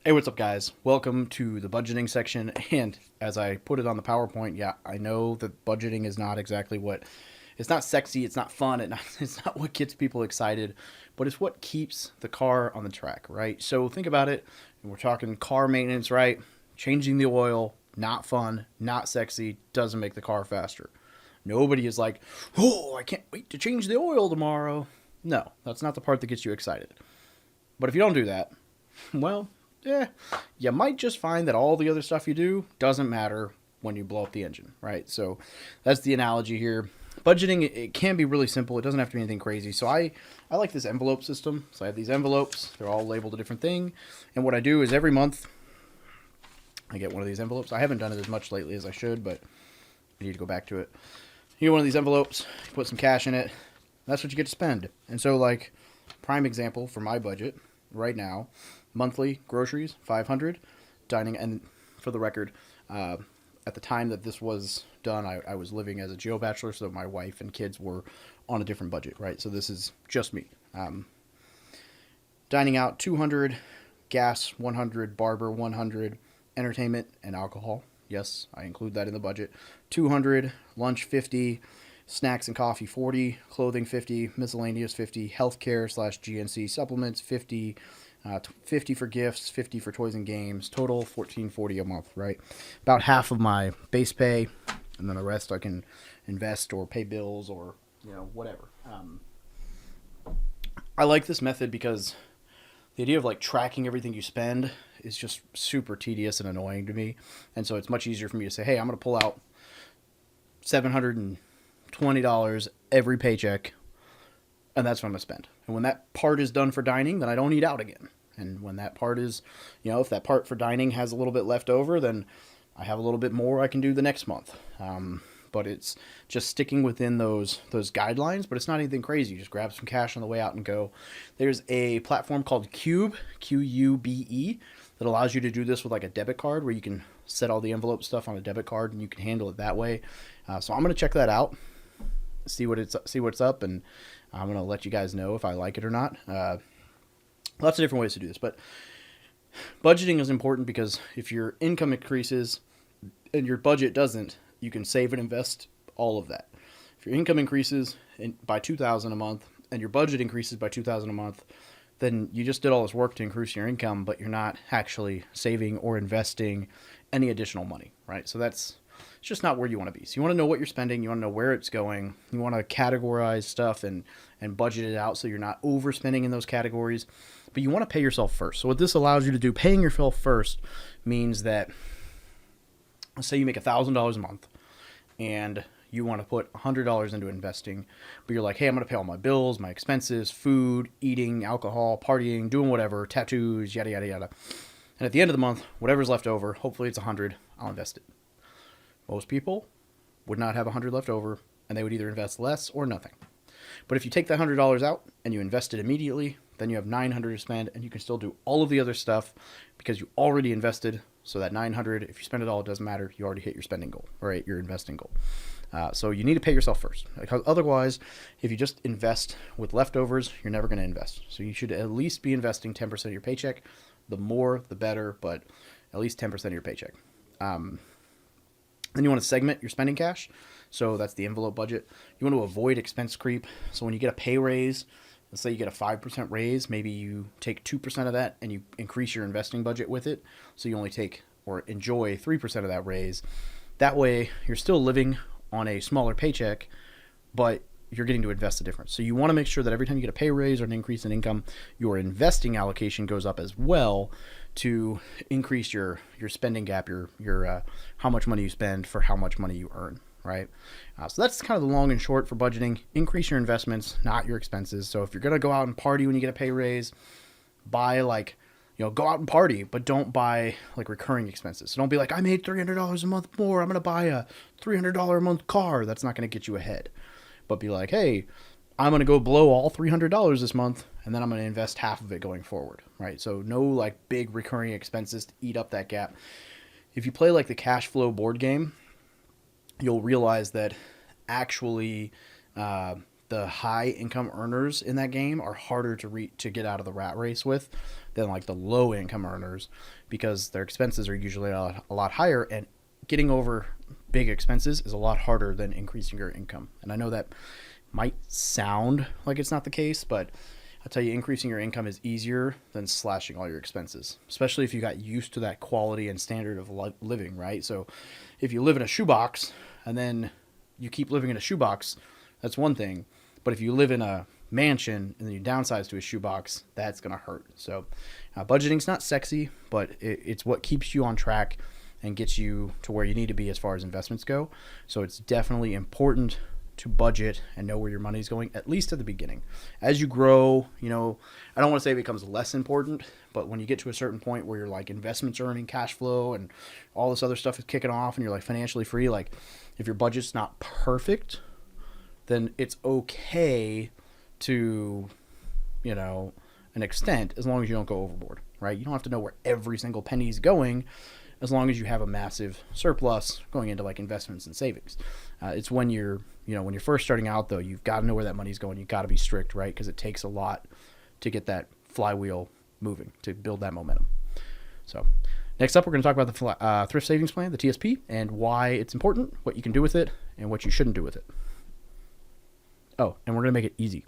Hey, what's up, guys? Welcome to the budgeting section. And as I put it on the PowerPoint, yeah, I know that budgeting is not exactly what it's not sexy, it's not fun, it's not what gets people excited, but it's what keeps the car on the track, right? So think about it. We're talking car maintenance, right? Changing the oil, not fun, not sexy, doesn't make the car faster. Nobody is like, oh, I can't wait to change the oil tomorrow. No, that's not the part that gets you excited. But if you don't do that, well, yeah, you might just find that all the other stuff you do doesn't matter when you blow up the engine, right? So that's the analogy here. Budgeting, it can be really simple. It doesn't have to be anything crazy. So I like this envelope system. So I have these envelopes. They're all labeled a different thing. And what I do is every month I get one of these envelopes. I haven't done it as much lately as I should, but I need to go back to it. You get one of these envelopes, you put some cash in it. That's what you get to spend. And so, like, prime example for my budget right now, monthly groceries 500, dining, and for the record, uh, at the time that this was done, I was living as a geo bachelor, so my wife and kids were on a different budget, right? So this is just me. Dining out 200, gas 100, barber 100, entertainment and alcohol. Yes, I include that in the budget. 200, lunch 50, snacks and coffee 40, clothing 50, miscellaneous 50, healthcare slash GNC supplements 50, 50 for gifts, 50 for toys and games, total 1440 a month, right? About half of my base pay, and then the rest I can invest or pay bills or whatever. I like this method because the idea of like tracking everything you spend is just super tedious and annoying to me, and so it's much easier for me to say, hey, I'm going to pull out $720 every paycheck, and that's what I'm going to spend. And when that part is done for dining, then I don't eat out again. And when that part is, if that part for dining has a little bit left over, then I have a little bit more I can do the next month. But it's just sticking within those guidelines, but it's not anything crazy. You just grab some cash on the way out and go. There's a platform called Cube, Qube, that allows you to do this with like a debit card where you can set all the envelope stuff on a debit card and you can handle it that way. So I'm going to check that out, see what's up, and I'm going to let you guys know if I like it or not. Lots of different ways to do this, but budgeting is important because if your income increases and your budget doesn't, you can save and invest all of that. If your income increases by $2,000 a month and your budget increases by $2,000 a month, then you just did all this work to increase your income, but you're not actually saving or investing any additional money, right? So it's just not where you want to be. So you want to know what you're spending. You want to know where it's going. You want to categorize stuff and budget it out so you're not overspending in those categories. But you want to pay yourself first. So what this allows you to do, paying yourself first, means that, let's say you make $1,000 a month and you want to put $100 into investing, but you're like, hey, I'm going to pay all my bills, my expenses, food, eating, alcohol, partying, doing whatever, tattoos, yada, yada, yada. And at the end of the month, whatever's left over, hopefully it's 100, I'll invest it. Most people would not have 100 left over, and they would either invest less or nothing. But if you take that $100 out and you invest it immediately, then you have 900 to spend, and you can still do all of the other stuff because you already invested. So that 900, if you spend it all, it doesn't matter. You already hit your spending goal, right? Your investing goal. So you need to pay yourself first, because otherwise, if you just invest with leftovers, you're never going to invest. So you should at least be investing 10% of your paycheck. The more, the better, but at least 10% of your paycheck. Then you want to segment your spending cash. So that's the envelope budget. You want to avoid expense creep. So when you get a pay raise, let's say you get a 5% raise, maybe you take 2% of that and you increase your investing budget with it. So you only take or enjoy 3% of that raise. That way you're still living on a smaller paycheck, but you're getting to invest the difference. So you want to make sure that every time you get a pay raise or an increase in income, your investing allocation goes up as well to increase your spending gap, your how much money you spend for how much money you earn, right? So that's kind of the long and short for budgeting. Increase your investments, not your expenses. So if you're going to go out and party when you get a pay raise, buy go out and party, but don't buy like recurring expenses. So don't be like, I made $300 a month more, I'm going to buy a $300 a month car. That's not going to get you ahead. But be like, hey, I'm going to go blow all $300 this month, and then I'm going to invest half of it going forward, right? So no like big recurring expenses to eat up that gap. If you play like the cash flow board game, you'll realize that actually the high income earners in that game are harder to get out of the rat race with. than like the low income earners, because their expenses are usually a lot higher, and getting over big expenses is a lot harder than increasing your income. And I know that might sound like it's not the case, but I'll tell you, increasing your income is easier than slashing all your expenses, especially if you got used to that quality and standard of living, right? So if you live in a shoebox and then you keep living in a shoebox, that's one thing. But if you live in a mansion and then you downsize to a shoebox, that's going to hurt. So budgeting's not sexy, but it's what keeps you on track and gets you to where you need to be as far as investments go. So it's definitely important to budget and know where your money's going, at least at the beginning. As you grow, I don't want to say it becomes less important, but when you get to a certain point where you're like investments are earning cash flow and all this other stuff is kicking off and you're like financially free, like if your budget's not perfect, then it's okay to, an extent, as long as you don't go overboard, right? You don't have to know where every single penny is going, as long as you have a massive surplus going into like investments and savings. It's when you're first starting out, though, you've got to know where that money's going. You've got to be strict, right? Because it takes a lot to get that flywheel moving, to build that momentum. So next up, we're going to talk about the Thrift Savings Plan, the TSP, and why it's important, what you can do with it, and what you shouldn't do with it. Oh, and we're going to make it easy.